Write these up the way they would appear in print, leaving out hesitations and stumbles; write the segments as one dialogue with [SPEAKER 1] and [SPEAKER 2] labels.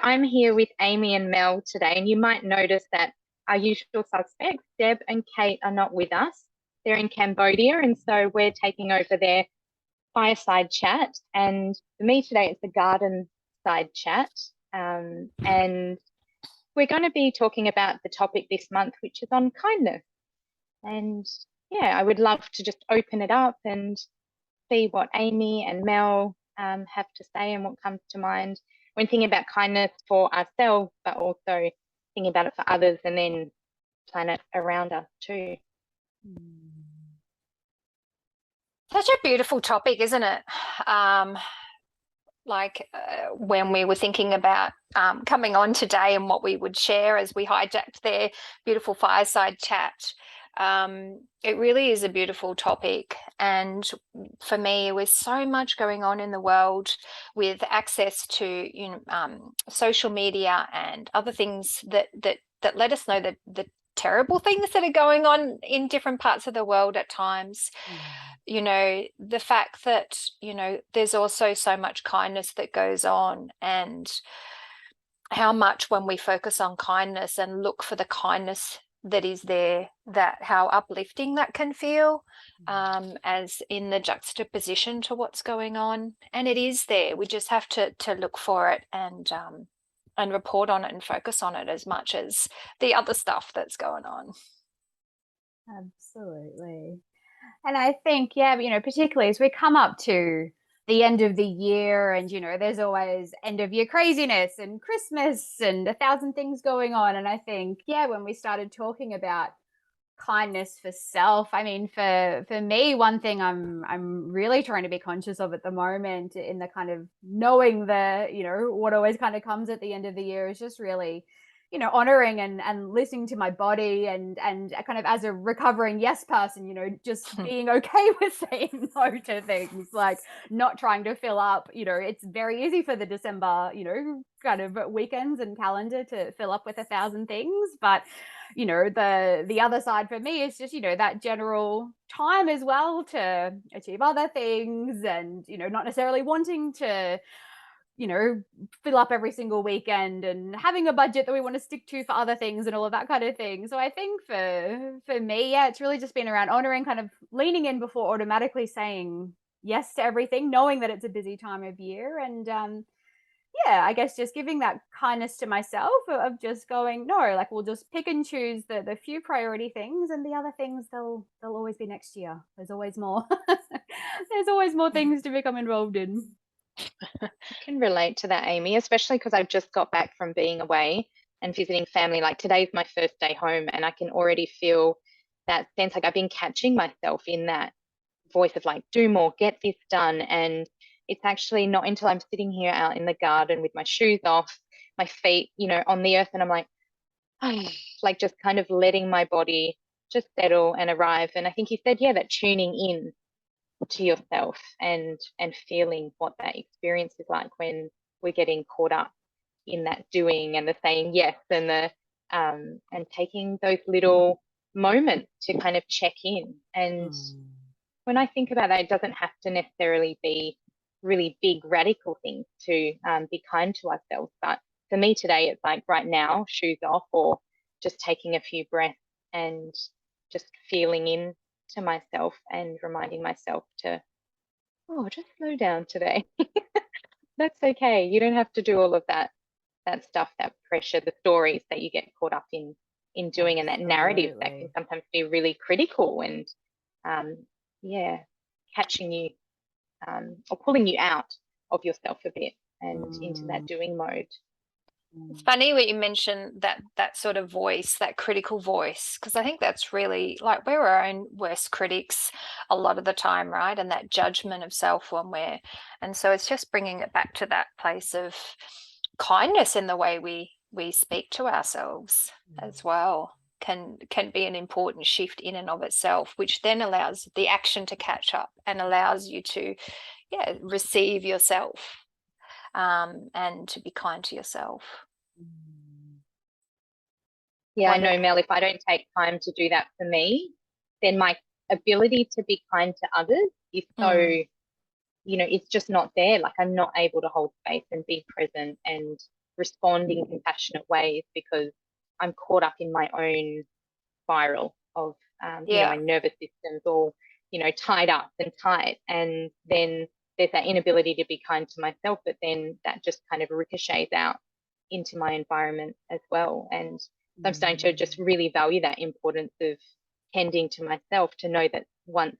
[SPEAKER 1] I'm here with Amy and Mel today, and you might notice that our usual suspects, Deb and Kate, are not with us. They're in Cambodia, and so we're taking over their Fireside Chat. And for me today, it's the garden side chat. And we're going to be talking about the topic this month, which is on kindness. And yeah, I would love to just open it up and see what Amy and Mel have to say and what comes to mind when thinking about kindness for ourselves, but also thinking about it for others and then planet around us too.
[SPEAKER 2] Such a beautiful topic, isn't it? When we were thinking about coming on today and what we would share as we hijacked their beautiful fireside chat, it really is a beautiful topic. And for me, with so much going on in the world, with access to social media and other things that let us know that the terrible things that are going on in different parts of the world at times, the fact that there's also so much kindness that goes on, and how much when we focus on kindness and look for the kindness that is there, that how uplifting that can feel, as in the juxtaposition to what's going on. And it is there, we just have to look for it and report on it and focus on it as much as the other stuff that's going on.
[SPEAKER 3] Absolutely. And I think, particularly as we come up to the end of the year, and there's always end of year craziness and Christmas and 1,000 things going on. And I think, when we started talking about kindness for self, I mean, for me, one thing I'm really trying to be conscious of at the moment, in the kind of knowing the what always kind of comes at the end of the year, is just really honoring and listening to my body, and kind of as a recovering yes person, just being okay with saying no to things, like not trying to fill up. It's very easy for the December, kind of weekends and calendar to fill up with 1,000 things. But, the other side for me is just, that general time as well to achieve other things, and, not necessarily wanting to fill up every single weekend, and having a budget that we want to stick to for other things and all of that kind of thing. So I think for me, it's really just been around honoring, kind of leaning in before automatically saying yes to everything, knowing that it's a busy time of year. And I guess just giving that kindness to myself of just going, no, like we'll just pick and choose the few priority things, and the other things they'll always be next year. There's always more. There's always more things to become involved in.
[SPEAKER 1] I can relate to that, Amy, especially because I've just got back from being away and visiting family. Like today's my first day home, and I can already feel that sense, like I've been catching myself in that voice of like, do more, get this done. And it's actually not until I'm sitting here out in the garden with my shoes off, my feet, on the earth, and I'm like, like just kind of letting my body just settle and arrive. And I think you said, that tuning in to yourself and feeling what that experience is like when we're getting caught up in that doing and the saying yes, and the and taking those little moments to kind of check in. And when I think about that, it doesn't have to necessarily be really big radical things to be kind to ourselves, but for me today it's like right now, shoes off, or just taking a few breaths and just feeling in to myself and reminding myself to, just slow down today. That's okay. You don't have to do all of that stuff, that pressure, the stories that you get caught up in doing, and that narrative that can sometimes be really critical and catching you or pulling you out of yourself a bit and into that doing mode.
[SPEAKER 2] It's funny what you mentioned, that sort of voice, that critical voice, because I think that's really, like, we're our own worst critics a lot of the time, right? And that judgment of self and so it's just bringing it back to that place of kindness in the way we speak to ourselves as well can be an important shift in and of itself, which then allows the action to catch up and allows you to receive yourself. And to be kind to yourself.
[SPEAKER 1] I know, Mel, if I don't take time to do that for me, then my ability to be kind to others is so, it's just not there. Like I'm not able to hold space and be present and respond in compassionate ways because I'm caught up in my own spiral of, my nervous system's all, tied up and tight. And then there's that inability to be kind to myself, but then that just kind of ricochets out into my environment as well. And I'm starting to just really value that importance of tending to myself, to know that once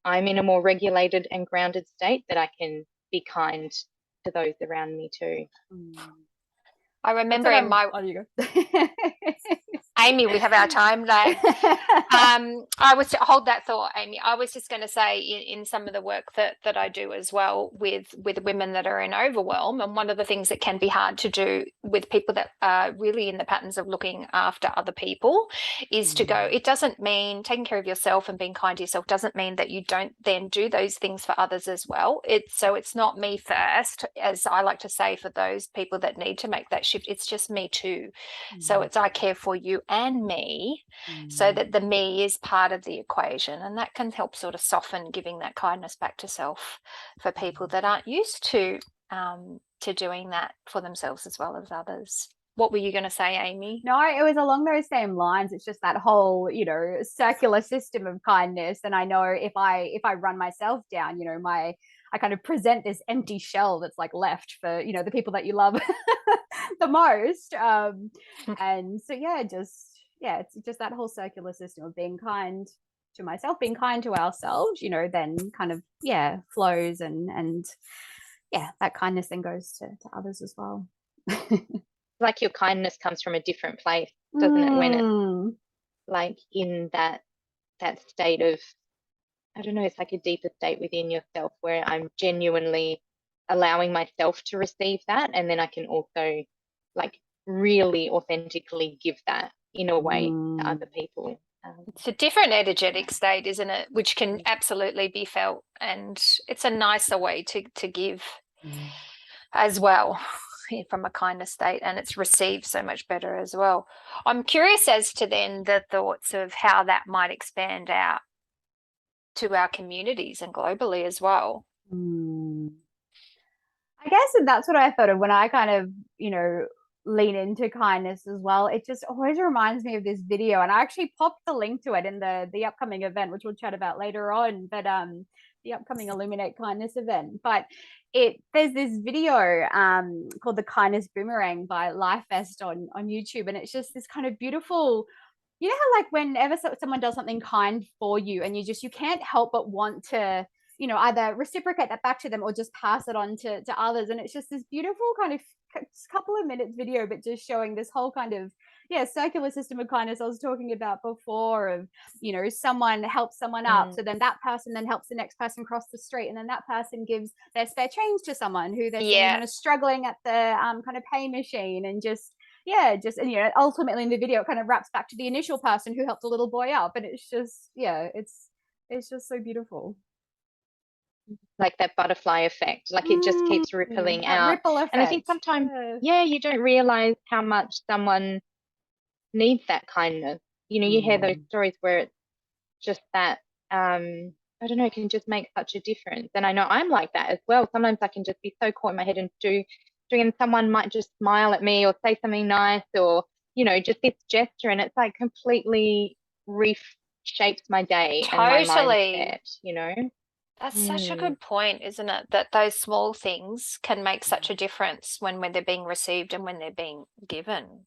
[SPEAKER 1] I'm in a more regulated and grounded state, that I can be kind to those around me too.
[SPEAKER 2] I remember in my...
[SPEAKER 3] Oh, you go.
[SPEAKER 2] Amy, we have our time now. I was to hold that thought, Amy. I was just going to say in some of the work that I do as well with women that are in overwhelm, and one of the things that can be hard to do with people that are really in the patterns of looking after other people is to go, it doesn't mean taking care of yourself and being kind to yourself doesn't mean that you don't then do those things for others as well. It's not me first, as I like to say, for those people that need to make that shift. It's just me too. So it's I care for you and me, so that the me is part of the equation, and that can help sort of soften giving that kindness back to self for people that aren't used to doing that for themselves as well as others. What were you going to say, Amy?
[SPEAKER 3] No, it was along those same lines. It's just that whole, circular system of kindness. And I know if I run myself down, I kind of present this empty shell that's like left for, the people that you love the most. And so, it's just that whole circular system of being kind to myself, being kind to ourselves, then kind of, flows and that kindness then goes to others as well.
[SPEAKER 1] Like your kindness comes from a different place, doesn't it? When it's like in that state of, I don't know, it's like a deeper state within yourself where I'm genuinely allowing myself to receive that, and then I can also like really authentically give that in a way to other people.
[SPEAKER 2] It's a different energetic state, isn't it? Which can absolutely be felt, and it's a nicer way to give as well, from a kindness state, and it's received so much better as well. I'm curious as to then the thoughts of how that might expand out to our communities and globally as well.
[SPEAKER 3] I guess that's what I thought of when I kind of, lean into kindness as well. It just always reminds me of this video, and I actually popped the link to it in the upcoming event, which we'll chat about later on, but the upcoming Illuminate Kindness event. But there's this video called The Kindness Boomerang by LifeVest on YouTube, and it's just this kind of beautiful, how like whenever someone does something kind for you, and you can't help but want to either reciprocate that back to them or just pass it on to others. And it's just this beautiful kind of couple of minutes video, but just showing this whole kind of circular system of kindness I was talking about before, of someone helps someone out, so then that person then helps the next person cross the street, and then that person gives their spare change to someone who they're seeing kind of struggling at the kind of pay machine, and and ultimately in the video it kind of wraps back to the initial person who helped a little boy out. But it's just it's just so beautiful,
[SPEAKER 1] like that butterfly effect, like it just keeps rippling out.
[SPEAKER 3] Ripple effect.
[SPEAKER 1] And I think sometimes you don't realize how much someone needs that kindness. You hear those stories where it's just that I don't know, it can just make such a difference. And I know I'm like that as well. Sometimes I can just be so caught in my head and and someone might just smile at me or say something nice, or just this gesture, and it's like completely reshapes my day and my mindset.
[SPEAKER 2] That's such a good point, isn't it? That those small things can make such a difference when they're being received and when they're being given.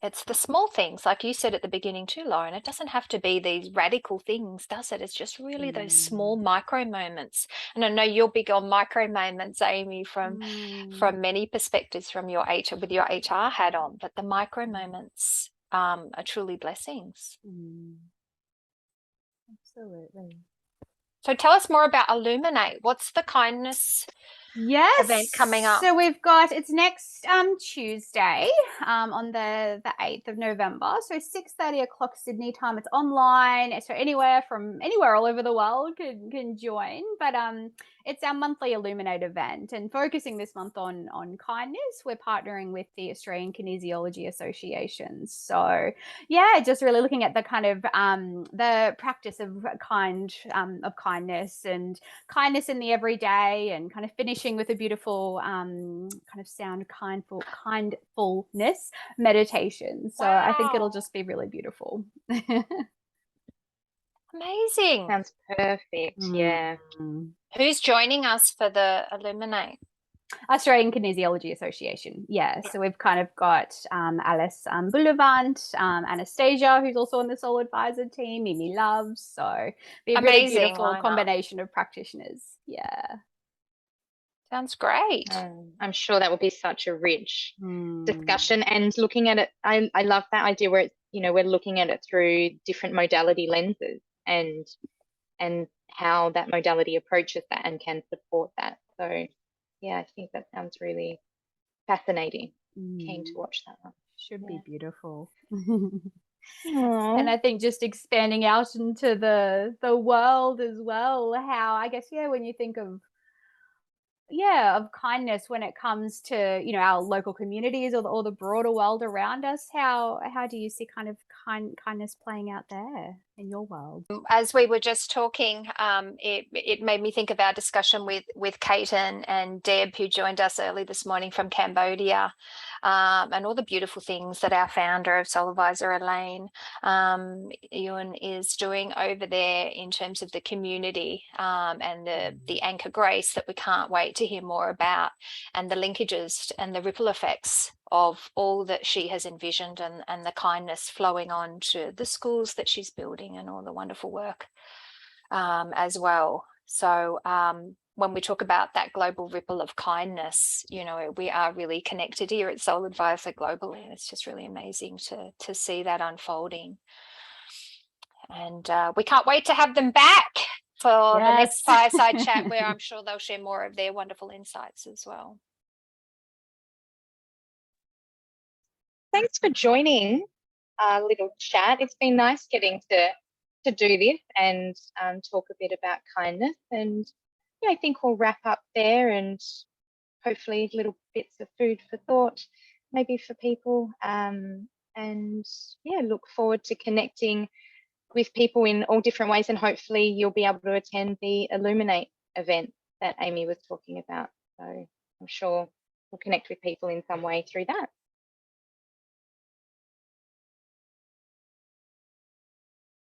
[SPEAKER 2] It's the small things, like you said at the beginning too, Lauren. It doesn't have to be these radical things, does it? It's just really those small micro moments. And I know you're big on micro moments, Amy, from many perspectives, from with your HR hat on. But the micro moments are truly blessings.
[SPEAKER 3] Absolutely.
[SPEAKER 2] So tell us more about Illuminate. What's the kindness event coming up?
[SPEAKER 3] So it's next Tuesday on the 8th of November. So 6:30 Sydney time. It's online. So anywhere all over the world can join. But it's our monthly Illuminate event, and focusing this month on kindness. We're partnering with the Australian Kinesiology Association. So yeah, just really looking at the kind of the practice of kindness and kindness in the everyday, and kind of finishing with a beautiful kind of sound kindfulness meditation. So I think it'll just be really beautiful.
[SPEAKER 2] Amazing.
[SPEAKER 1] Sounds perfect. Yeah.
[SPEAKER 2] Who's joining us for the Illuminate?
[SPEAKER 3] Australian Kinesiology Association. Yeah. So we've kind of got Alice Boulevant, Anastasia, who's also on the SoulAdvisor team, Mimi Loves. So be a really beautiful
[SPEAKER 2] lineup.
[SPEAKER 3] combination of practitioners. Yeah.
[SPEAKER 2] Sounds great.
[SPEAKER 1] I'm sure that will be such a rich discussion. And looking at it, I love that idea where it's, we're looking at it through different modality lenses, and how that modality approaches that and can support that. So yeah, I think that sounds really fascinating. Keen to watch that one.
[SPEAKER 3] Should be beautiful.
[SPEAKER 1] Aww.
[SPEAKER 3] And I think just expanding out into the world as well, how I guess, when you think of kindness when it comes to our local communities or the broader world around us, how do you see kind of kindness playing out there in your world?
[SPEAKER 2] As we were just talking, it made me think of our discussion with Kate and Deb, who joined us early this morning from Cambodia, and all the beautiful things that our founder of SoulAdvisor, Elaine Ewan, is doing over there in terms of the community, and the anchor grace that we can't wait to hear more about, and the linkages and the ripple effects of all that she has envisioned, and the kindness flowing on to the schools that she's building and all the wonderful work as well. So when we talk about that global ripple of kindness, we are really connected here at SoulAdvisor globally, and it's just really amazing to see that unfolding. And we can't wait to have them back for the next Fireside Chat, where I'm sure they'll share more of their wonderful insights as well.
[SPEAKER 1] Thanks for joining our little chat. It's been nice getting to do this and talk a bit about kindness. And yeah, I think we'll wrap up there, and hopefully little bits of food for thought maybe for people. And yeah, look forward to connecting with people in all different ways, and hopefully you'll be able to attend the Illuminate event that Amy was talking about. So I'm sure we'll connect with people in some way through that.